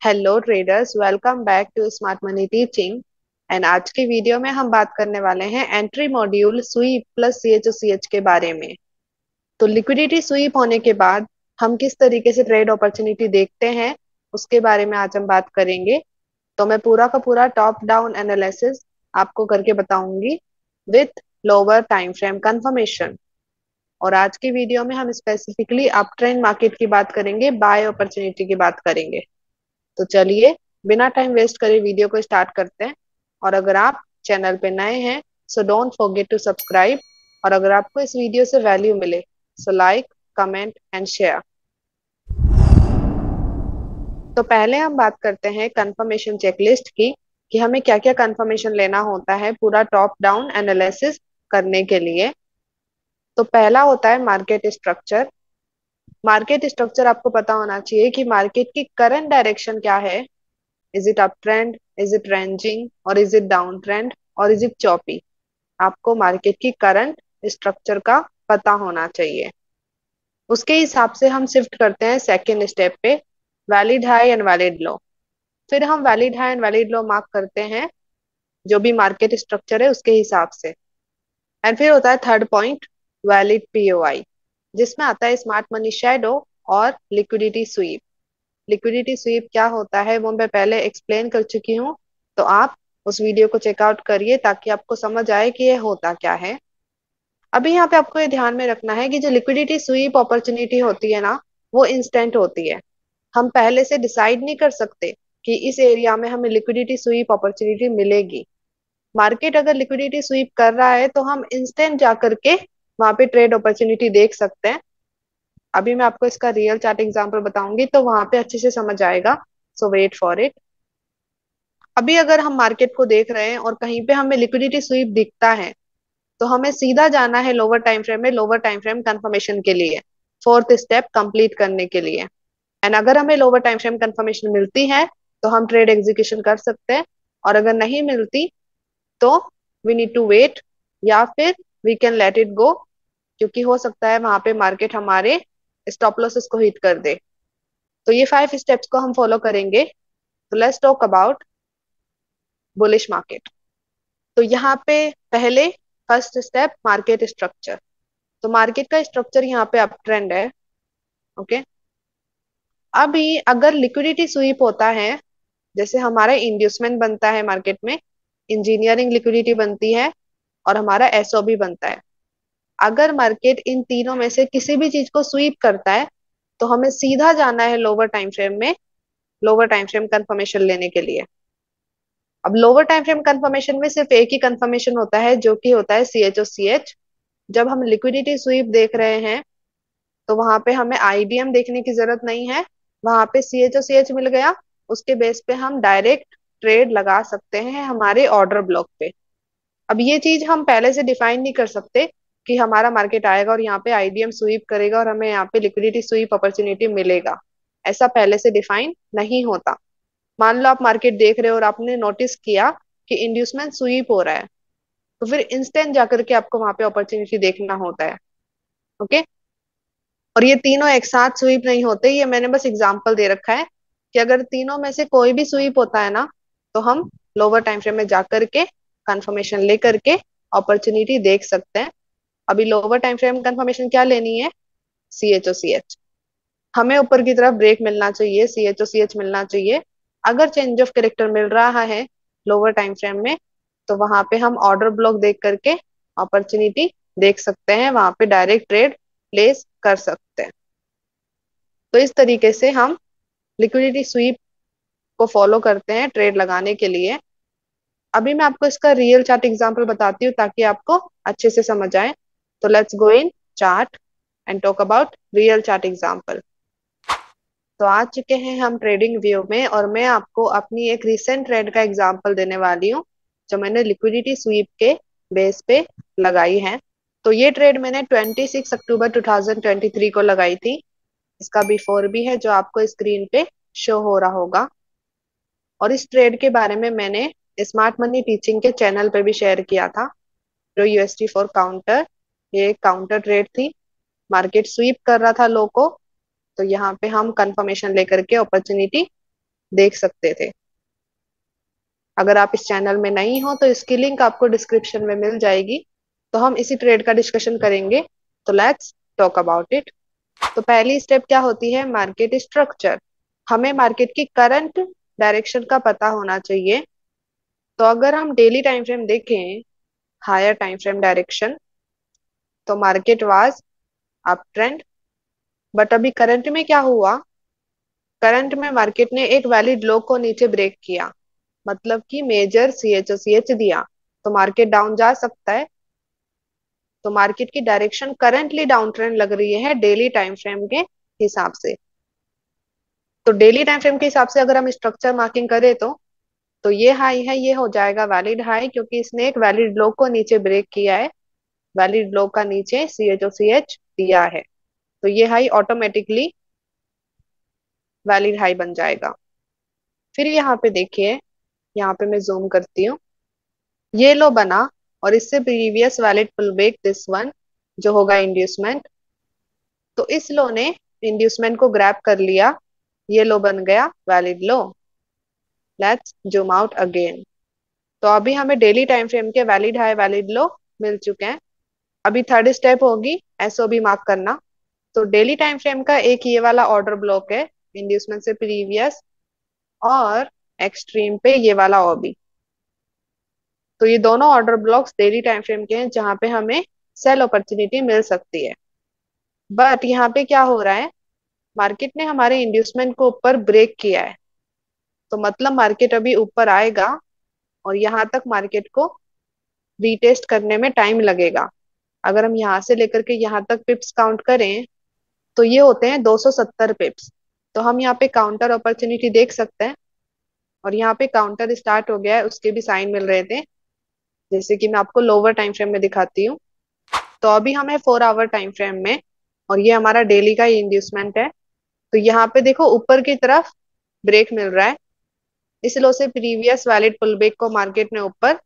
Hello traders, welcome back to smart money teaching. And आज की video में हम बात करने वाले हैं entry module sweep plus CHOCH के बारे में। तो लिक्विडिटी स्वीप होने के बाद हम किस तरीके से ट्रेड अपॉर्चुनिटी देखते हैं उसके बारे में आज हम बात करेंगे। तो मैं पूरा का पूरा टॉप डाउन एनालिसिस आपको करके बताऊंगी with lower time frame confirmation. और आज की वीडियो में हम स्पेसिफिकली अप ट्रेंड मार्केट की बात करेंगे, बाय अपॉर्चुनिटी की बात करेंगे। तो चलिए बिना टाइम वेस्ट करे वीडियो को स्टार्ट करते हैं। और अगर आप चैनल पे नए हैं so don't forget to subscribe. और अगर आपको इस वीडियो से वैल्यू मिले so like, comment and share. तो पहले हम बात करते हैं कंफर्मेशन चेकलिस्ट की कि हमें क्या क्या कंफर्मेशन लेना होता है पूरा टॉप डाउन एनालिसिस करने के लिए। तो पहला होता है मार्केट स्ट्रक्चर। मार्केट स्ट्रक्चर आपको पता होना चाहिए कि मार्केट की करंट डायरेक्शन क्या है। Is it up trend, is it ranging और इज इट डाउन ट्रेंड और इज इट चॉपी। आपको मार्केट की करंट स्ट्रक्चर का पता होना चाहिए। उसके हिसाब से हम शिफ्ट करते हैं सेकेंड स्टेप पे, वैलिड हाई एंड वैलिड लो। फिर हम valid high and valid low mark करते हैं जो भी मार्केट स्ट्रक्चर है उसके हिसाब से। एंड फिर होता है थर्ड पॉइंट, वैलिड POI, जिसमें आता है स्मार्ट मनी शैडो और लिक्विडिटी स्वीप। लिक्विडिटी स्वीप क्या होता है वो मैं पहले एक्सप्लेन कर चुकी हूँ। तो आप उस वीडियो को चेकआउट करिए ताकि आपको समझ आए कि ये होता क्या है। अभी यहाँ पे आपको ये ध्यान में रखना है कि जो लिक्विडिटी स्वीप अपॉर्चुनिटी होती है ना, वो इंस्टेंट होती है। हम पहले से डिसाइड नहीं कर सकते कि इस एरिया में हमें लिक्विडिटी स्वीप अपॉर्चुनिटी मिलेगी। मार्केट अगर लिक्विडिटी स्वीप कर रहा है तो हम इंस्टेंट जा करके वहां पे ट्रेड अपॉर्चुनिटी देख सकते हैं। अभी मैं आपको इसका रियल चार्ट एग्जांपल बताऊंगी तो वहां पे अच्छे से समझ आएगा। सो वेट फॉर इट। अभी अगर हम मार्केट को देख रहे हैं और कहीं पे हमें लिक्विडिटी स्वीप दिखता है तो हमें सीधा जाना है लोअर टाइम फ्रेम में, लोअर टाइम फ्रेम कंफर्मेशन के लिए, फोर्थ स्टेप कंप्लीट करने के लिए। एंड अगर हमें लोअर टाइम फ्रेम कंफर्मेशन मिलती है तो हम ट्रेड एग्जीक्यूशन कर सकते हैं। और अगर नहीं मिलती तो वी नीड टू वेट, या फिर we can let it go, क्योंकि हो सकता है वहां पे मार्केट हमारे स्टॉप लॉसेस को हिट कर दे। तो ये 5 स्टेप्स को हम फॉलो करेंगे। तो let's talk about bullish market. तो यहाँ पे पहले फर्स्ट स्टेप मार्केट स्ट्रक्चर। तो मार्केट का स्ट्रक्चर यहाँ पे अप ट्रेंड है। ओके। अभी अगर लिक्विडिटी स्वीप होता है, जैसे हमारा इंड्यूसमेंट बनता है मार्केट में, इंजीनियरिंग लिक्विडिटी बनती है और हमारा SOB बनता है। अगर मार्केट इन तीनों में से किसी भी चीज को स्वीप करता है तो हमें सीधा जाना है लोअर टाइम फ्रेम में, लोअर टाइम फ्रेम कंफर्मेशन लेने के लिए। अब लोअर टाइम फ्रेम कंफर्मेशन में सिर्फ एक ही कंफर्मेशन होता है जो कि होता है CHOCH। जब हम लिक्विडिटी स्वीप देख रहे हैं तो वहां पे हमें IDM देखने की जरूरत नहीं है। वहां पे CHOCH मिल गया, उसके बेस पे हम डायरेक्ट ट्रेड लगा सकते हैं हमारे ऑर्डर ब्लॉक पे। अब ये चीज हम पहले से डिफाइन नहीं कर सकते कि हमारा मार्केट आएगा और यहाँ पे IDM स्वीप करेगा और हमें यहाँ पे लिक्विडिटी स्वीप अपॉर्चुनिटी मिलेगा। ऐसा पहले से डिफाइन नहीं होता। मान लो आप मार्केट देख रहे हो और आपने नोटिस किया कि इंड्यूसमेंट स्वीप हो रहा है, तो फिर इंस्टेंट जाकर के आपको वहां पे अपॉर्चुनिटी देखना होता है। ओके। और ये तीनों एक साथ स्वीप नहीं होते, ये मैंने बस एग्जांपल दे रखा है कि अगर तीनों में से कोई भी स्वीप होता है ना तो हम लोअर टाइम फ्रेम में जाकर के कंफर्मेशन लेकर के अपॉर्चुनिटी देख सकते हैं। अभी लोअर टाइम फ्रेम कंफर्मेशन क्या लेनी है? CHOCH। हमें ऊपर की तरफ ब्रेक मिलना चाहिए, CHOCH मिलना चाहिए। अगर चेंज ऑफ कैरेक्टर मिल रहा है लोअर टाइम फ्रेम में तो वहां पे हम ऑर्डर ब्लॉक देख करके अपॉर्चुनिटी देख सकते हैं, वहां पे डायरेक्ट ट्रेड प्लेस कर सकते हैं। तो इस तरीके से हम लिक्विडिटी स्वीप को फॉलो करते हैं ट्रेड लगाने के लिए। अभी मैं आपको इसका रियल चार्ट एग्जांपल बताती हूँ ताकि आपको अच्छे से समझ आए। तो let's go in chart and talk about real chart example. तो आ चुके हैं हम ट्रेडिंग व्यू में और मैं आपको अपनी एक रिसेंट ट्रेड का एग्जांपल देने वाली हूँ जो मैंने लिक्विडिटी स्वीप के बेस पे लगाई है। तो ये ट्रेड मैंने 26 अक्टूबर 2023 को लगाई थी। इसका बिफोर भी है जो आपको स्क्रीन पे शो हो रहा होगा। और इस ट्रेड के बारे में मैंने स्मार्ट मनी टीचिंग के चैनल पे भी शेयर किया था। जो USD फॉर काउंटर, ये काउंटर ट्रेड थी। मार्केट स्वीप कर रहा था लो को, तो यहाँ पे हम कंफर्मेशन लेकर के अपॉर्चुनिटी देख सकते थे। अगर आप इस चैनल में नहीं हो तो इसकी लिंक आपको डिस्क्रिप्शन में मिल जाएगी। तो हम इसी ट्रेड का डिस्कशन करेंगे। तो लेट्स टॉक अबाउट इट। तो पहली स्टेप क्या होती है, मार्केट स्ट्रक्चर। हमें मार्केट की करंट डायरेक्शन का पता होना चाहिए। तो अगर हम डेली टाइम फ्रेम देखें, हायर टाइम फ्रेम डायरेक्शन, तो market was up trend. But अभी करंट में क्या हुआ, करंट में मार्केट ने एक वैलिड लो को नीचे ब्रेक किया, मतलब कि major C H O C H दिया। तो मार्केट डाउन जा सकता है। तो मार्केट की डायरेक्शन करंटली डाउन ट्रेंड लग रही है डेली टाइम फ्रेम के हिसाब से। तो डेली टाइम फ्रेम के हिसाब से अगर हम स्ट्रक्चर मार्किंग करें तो ये हाई है, ये हो जाएगा वैलिड हाई, क्योंकि इसने एक वैलिड लो को नीचे ब्रेक किया है। वैलिड लो का नीचे सी एच ओ सी एच दिया है, तो ये हाई ऑटोमेटिकली वैलिड हाई बन जाएगा। फिर यहाँ पे देखिए, यहाँ पे मैं जूम करती हूँ, ये लो बना और इससे previous valid pull back this one, जो होगा इंड्यूसमेंट। तो इस लो ने इंड्यूसमेंट को ग्रैब कर लिया, ये लो बन गया valid low. Let's zoom out again. तो अभी हमें डेली टाइम फ्रेम के वैलिड हाई वैलिड लो मिल चुके हैं। अभी थर्ड स्टेप होगी एसओबी मार्क करना। तो डेली टाइम फ्रेम का एक ये वाला ऑर्डर ब्लॉक है, इंड्यूसमेंट से प्रीवियस, और एक्सट्रीम पे ये वाला ओबी। तो ये दोनों order blocks daily time frame के हैं जहां पे हमें सेल अपॉर्चुनिटी मिल सकती है। बट यहाँ पे क्या हो रहा है, मार्केट ने हमारे इंड्यूसमेंट को ऊपर ब्रेक किया है। तो मतलब मार्केट अभी ऊपर आएगा और यहाँ तक मार्केट को रीटेस्ट करने में टाइम लगेगा। अगर हम यहाँ से लेकर के यहाँ तक पिप्स काउंट करें तो ये होते हैं 270 पिप्स। तो हम यहाँ पे काउंटर अपॉर्चुनिटी देख सकते हैं, और यहाँ पे काउंटर स्टार्ट हो गया है, उसके भी साइन मिल रहे थे, जैसे कि मैं आपको लोअर टाइम फ्रेम में दिखाती हूँ। तो अभी हमें 4 आवर टाइम फ्रेम में, और ये हमारा डेली का इंड्यूसमेंट है। तो यहाँ पे देखो ऊपर की तरफ ब्रेक मिल रहा है, इस लो से प्रीवियस वैलिड पुल बैक को मार्केट ने ऊपर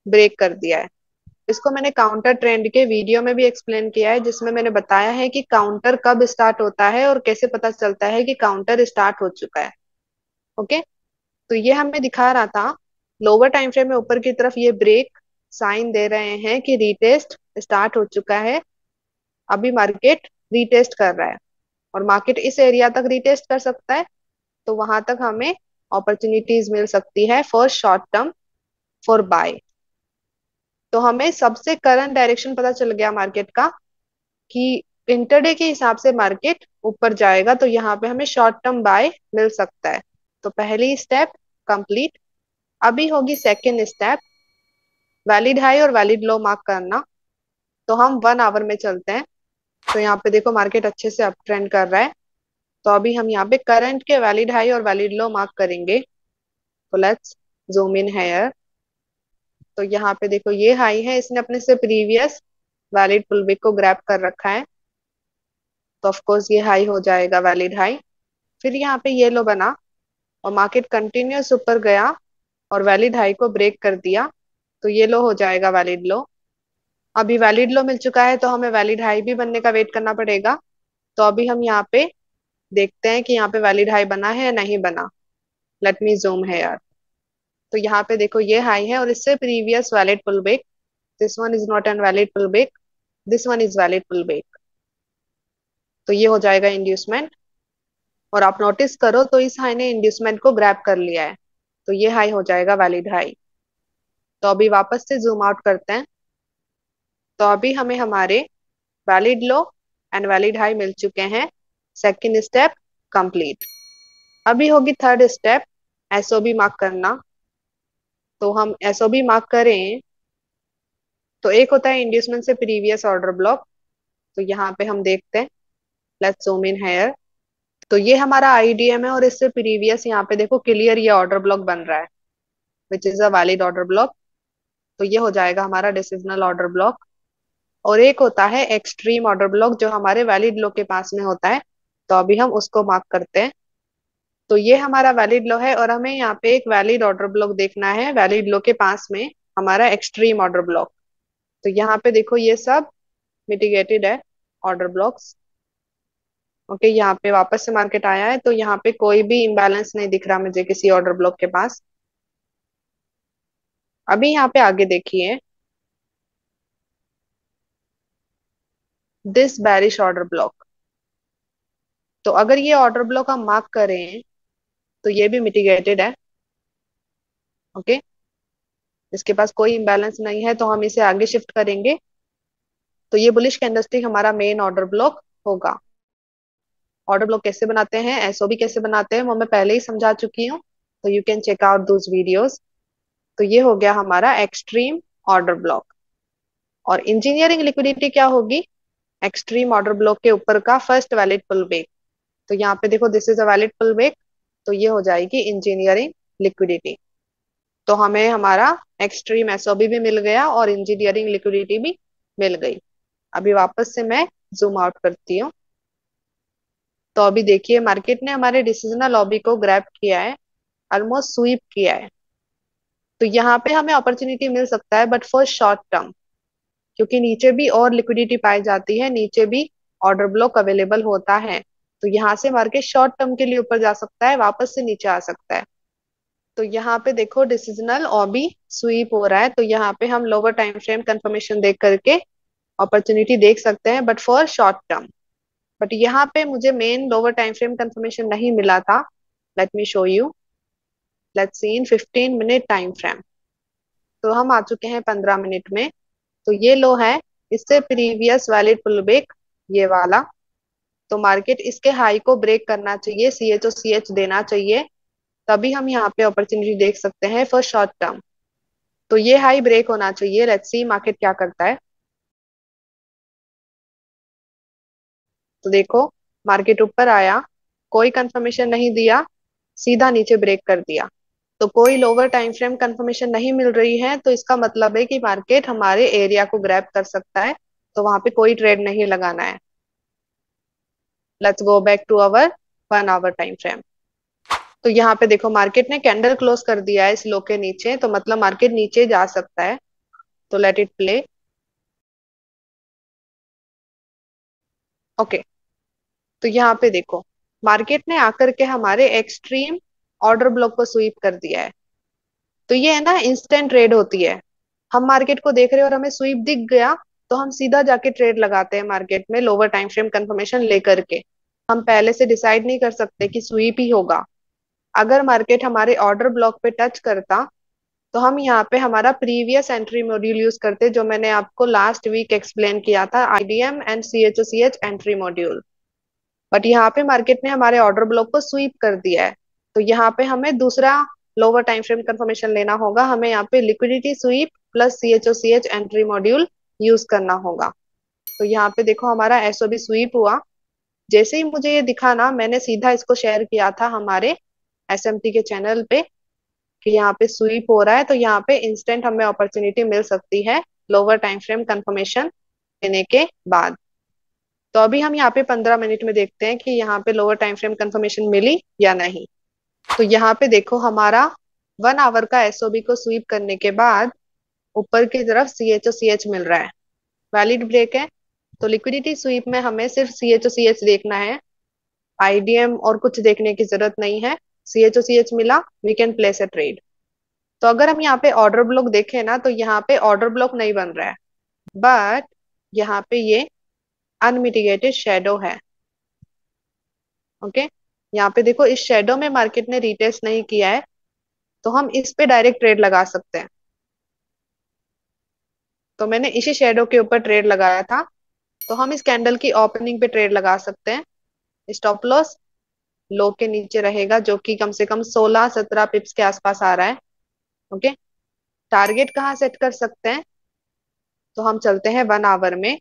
ब्रेक कर दिया है। इसको मैंने काउंटर ट्रेंड के वीडियो में भी एक्सप्लेन किया है, जिसमें मैंने बताया है कि काउंटर कब स्टार्ट होता है और कैसे पता चलता है कि काउंटर स्टार्ट हो चुका है। ओके। तो ये हमें दिखा रहा था लोअर टाइम फ्रेम में ऊपर की तरफ ये ब्रेक साइन दे रहे हैं कि रीटेस्ट स्टार्ट हो चुका है। अभी मार्केट रीटेस्ट कर रहा है, और मार्केट इस एरिया तक रीटेस्ट कर सकता है। तो वहां तक हमें अपॉर्चुनिटीज मिल सकती है for short term, for buy. तो हमें सबसे करंट डायरेक्शन पता चल गया मार्केट का कि इंटरडे के हिसाब से मार्केट ऊपर जाएगा, तो यहाँ पे हमें शॉर्ट टर्म बाय मिल सकता है। तो पहली स्टेप कंप्लीट। अभी होगी सेकेंड स्टेप, वैलिड हाई और वैलिड लो मार्क करना। तो हम 1 आवर में चलते हैं। तो यहाँ पे देखो मार्केट अच्छे से अप ट्रेंड कर रहा है। तो अभी हम यहाँ पे करंट के वैलिड हाई और वैलिड लो मार्क करेंगे। तो लेट्स जूम इन हेयर। तो यहाँ पे देखो ये हाई है, इसने अपने से प्रीवियस वैलिड पुलबैक को ग्रैब कर रखा है। तो ऑफ कोर्स ये हाई हो जाएगा वैलिड हाई। फिर यहाँ पे ये लो बना और मार्केट कंटिन्यूस ऊपर गया और वैलिड हाई को ब्रेक कर दिया। तो ये लो हो जाएगा वैलिड लो। अभी वैलिड लो मिल चुका है, तो हमें वैलिड हाई भी बनने का वेट करना पड़ेगा। तो अभी हम यहाँ पे देखते हैं कि यहाँ पे वैलिड हाई बना है या नहीं बना। लेट मी जूम है यार। तो यहाँ पे देखो ये हाई है और इससे previous valid pull back, this one is not an valid pull back, this one is valid pull back. तो ये हो जाएगा इंड्यूसमेंट। और आप नोटिस करो तो इस हाई ने इंड्यूसमेंट को ग्रैब कर लिया है, तो ये हाई हो जाएगा वैलिड हाई। तो अभी वापस से जूम आउट करते हैं। तो अभी हमें हमारे valid low and valid high मिल चुके हैं। Second step complete. अभी होगी थर्ड स्टेप, एसओबी मार्क करना। तो हम एसओबी मार्क करें तो एक होता है इंड्यूसमेंट से प्रीवियस ऑर्डर ब्लॉक। तो यहाँ पे हम देखते हैं, लेट्स जूम इन हेयर। तो ये हमारा आईडीएम है और इससे प्रीवियस यहाँ पे देखो क्लियर ये ऑर्डर ब्लॉक बन रहा है, which is a valid order block. तो ये हो जाएगा हमारा डिसिजनल ऑर्डर ब्लॉक। और एक होता है एक्सट्रीम ऑर्डर ब्लॉक जो हमारे वैलिड लो के पास में होता है। तो अभी हम उसको मार्क करते हैं। तो ये हमारा वैलिड लो है और हमें यहाँ पे एक वैलिड ऑर्डर ब्लॉक देखना है वैलिड लो के पास में, हमारा एक्सट्रीम ऑर्डर ब्लॉक। तो यहाँ पे देखो ये सब मिटिगेटेड है ऑर्डर ब्लॉक्स। ओके, यहाँ पे वापस से मार्केट आया है, तो यहाँ पे कोई भी इम्बैलेंस नहीं दिख रहा मुझे किसी ऑर्डर ब्लॉक के पास। अभी यहाँ पे आगे देखिए, दिस बेरिश ऑर्डर ब्लॉक। तो अगर ये ऑर्डर ब्लॉक हम मार्क करें तो ये भी मिटिगेटेड है। ओके, इसके पास कोई इम्बैलेंस नहीं है, तो हम इसे आगे शिफ्ट करेंगे। तो ये बुलिश कैंडलस्टिक हमारा मेन ऑर्डर ब्लॉक होगा। ऑर्डर ब्लॉक कैसे बनाते हैं, एसओबी कैसे बनाते हैं, वो मैं पहले ही समझा चुकी हूँ, तो you can check out those videos. तो ये हो गया हमारा एक्सट्रीम ऑर्डर ब्लॉक। और इंजीनियरिंग लिक्विडिटी क्या होगी, एक्सट्रीम ऑर्डर ब्लॉक के ऊपर का फर्स्ट वैलिड पुल बैक। तो यहाँ पे देखो, this is a valid pull back, तो ये हो जाएगी इंजीनियरिंग लिक्विडिटी। तो हमें हमारा एक्सट्रीम एसओबी भी मिल गया और इंजीनियरिंग लिक्विडिटी भी मिल गई। अभी वापस से मैं जूम आउट करती हूँ। तो अभी देखिए, मार्केट ने हमारे डिसीजनल लॉबी को ग्रैब किया है, ऑलमोस्ट स्वीप किया है। तो यहाँ पे हमें अपॉर्चुनिटी मिल सकता है, बट फॉर शॉर्ट टर्म, क्योंकि नीचे भी और लिक्विडिटी पाई जाती है, नीचे भी ऑर्डर ब्लॉक अवेलेबल होता है। तो यहाँ से मार्केट शॉर्ट टर्म के लिए ऊपर जा सकता है, वापस से नीचे आ सकता है। तो यहाँ पे देखो, डिसीजनल ऑबी स्वीप हो रहा है, तो यहाँ पे हम लोअर टाइम फ्रेम कंफर्मेशन देख करके अपॉर्चुनिटी देख सकते हैं, but for short term. But यहाँ पे मुझे main lower time frame confirmation नहीं मिला था। Let me show you. Let's see in 15 minute time frame. तो हम आ चुके हैं 15 मिनट में। तो ये लो है, इससे प्रीवियस वैलिड पुल बैक, ये वाला। तो मार्केट इसके हाई को ब्रेक करना चाहिए, सी एच देना चाहिए, तभी हम यहाँ पे अपॉर्चुनिटी देख सकते हैं फॉर शॉर्ट टर्म। तो ये हाई ब्रेक होना चाहिए। लेट्स सी मार्केट क्या करता है। तो देखो, मार्केट ऊपर आया, कोई कंफर्मेशन नहीं दिया, सीधा नीचे ब्रेक कर दिया। तो कोई लोअर टाइम फ्रेम कंफर्मेशन नहीं मिल रही है, तो इसका मतलब है कि मार्केट हमारे एरिया को ग्रैब कर सकता है, तो वहां पे कोई ट्रेड नहीं लगाना है। Let's go back to our 1 hour time frame. तो यहाँ पे देखो, मार्केट ने कैंडल क्लोज कर दिया है इस लो के नीचे, तो मतलब मार्केट नीचे जा सकता है। तो लेट इट प्ले। ओके, तो यहाँ पे देखो, मार्केट ने आकर के हमारे एक्सट्रीम ऑर्डर ब्लॉक को स्वीप कर दिया है। तो ये है ना, इंस्टेंट ट्रेड होती है। हम मार्केट को देख रहे हैं और हमें स्वीप दिख गया, तो हम सीधा जाके ट्रेड लगाते हैं मार्केट में लोअर टाइम फ्रेम कंफर्मेशन लेकर के। हम पहले से डिसाइड नहीं कर सकते कि स्वीप ही होगा। अगर मार्केट हमारे ऑर्डर ब्लॉक पे टच करता, तो हम यहाँ पे हमारा प्रीवियस एंट्री मॉड्यूल यूज करते, जो मैंने आपको लास्ट वीक एक्सप्लेन किया था, IDM and C H entry module. But यहाँ पे मार्केट ने हमारे ऑर्डर ब्लॉक को स्वीप कर दिया है, तो यहाँ पे हमें दूसरा लोअर टाइम फ्रेम कंफर्मेशन लेना होगा। हमें यहाँ पे liquidity sweep plus C H entry module use करना होगा। तो यहाँ पे देखो, हमारा एसओबी स्वीप हुआ। जैसे ही मुझे ये दिखा ना, मैंने सीधा इसको शेयर किया था हमारे एसएमटी के चैनल पे कि यहाँ पे स्वीप हो रहा है, तो यहाँ पे इंस्टेंट हमें अपॉर्चुनिटी मिल सकती है लोअर टाइम फ्रेम कंफर्मेशन लेने के बाद। तो अभी हम यहाँ पे 15 मिनट में देखते हैं कि यहाँ पे लोअर टाइम फ्रेम कंफर्मेशन मिली या नहीं। तो यहाँ पे देखो, हमारा 1 आवर का एसओबी को स्वीप करने के बाद ऊपर की तरफ सी एच मिल रहा है, वैलिड ब्रेक है। तो लिक्विडिटी स्वीप में हमें सिर्फ सी एच देखना है, आईडीएम और कुछ देखने की जरूरत नहीं है। सी एच मिला, we can place a trade. तो अगर हम यहाँ पे ऑर्डर ब्लॉक देखें ना, तो यहाँ पे ऑर्डर ब्लॉक नहीं बन रहा है, बट यहाँ पे ये अनमिटिगेटेड शेडो है। ओके, यहाँ पे देखो, इस शेडो में मार्केट ने रिटेस्ट नहीं किया है, तो हम इस पे डायरेक्ट ट्रेड लगा सकते हैं। तो मैंने इसी शेडो के ऊपर ट्रेड लगाया था, तो हम इस कैंडल की ओपनिंग पे ट्रेड लगा सकते हैं। स्टॉप लॉस लो के नीचे रहेगा, जो कि कम से कम 16-17 पिप्स के आसपास आ रहा है। ओके, टारगेट कहाँ सेट कर सकते हैं, तो हम चलते हैं 1 आवर में।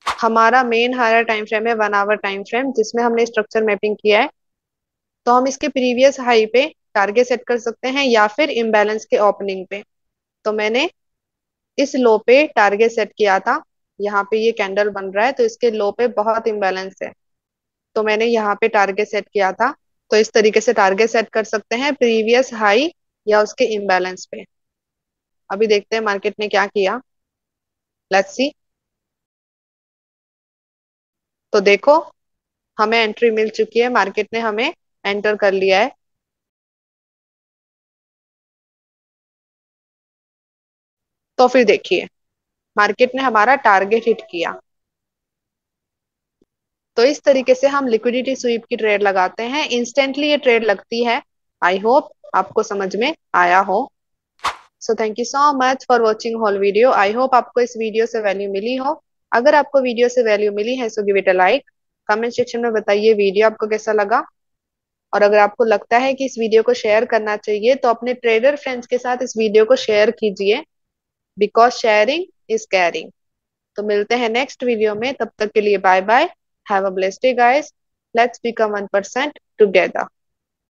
हमारा मेन हायर टाइम फ्रेम है 1 आवर टाइम फ्रेम, जिसमें हमने स्ट्रक्चर मैपिंग किया है। तो हम इसके प्रीवियस हाई पे टारगेट सेट कर सकते हैं, या फिर इम्बैलेंस के ओपनिंग पे। तो मैंने इस लो पे टारगेट सेट किया था। यहाँ पे ये कैंडल बन रहा है, तो इसके लो पे बहुत इम्बैलेंस है, तो मैंने यहाँ पे टारगेट सेट किया था। तो इस तरीके से टारगेट सेट कर सकते हैं प्रीवियस हाई या उसके इम्बैलेंस पे। अभी देखते हैं मार्केट ने क्या किया। Let's see. तो देखो, हमें एंट्री मिल चुकी है, मार्केट ने हमें एंटर कर लिया है। तो फिर देखिए, मार्केट ने हमारा टारगेट हिट किया। तो इस तरीके से हम लिक्विडिटी स्वीप की ट्रेड लगाते हैं, इंस्टेंटली ये ट्रेड लगती है। आई होप आपको समझ में आया हो। So thank you so much for watching whole video. I hope आपको इस वीडियो से वैल्यू मिली हो। अगर आपको वीडियो से वैल्यू मिली है so give it a like. Comment section में बताइए वीडियो आपको कैसा लगा। और अगर आपको लगता है कि इस वीडियो को शेयर करना चाहिए तो अपने ट्रेडर फ्रेंड्स के साथ इस वीडियो को शेयर कीजिए, बिकॉज शेयरिंग इज कैरिंग। तो मिलते हैं नेक्स्ट वीडियो में, तब तक के लिए bye bye. Have a blessed day guys. Let's become 1% together.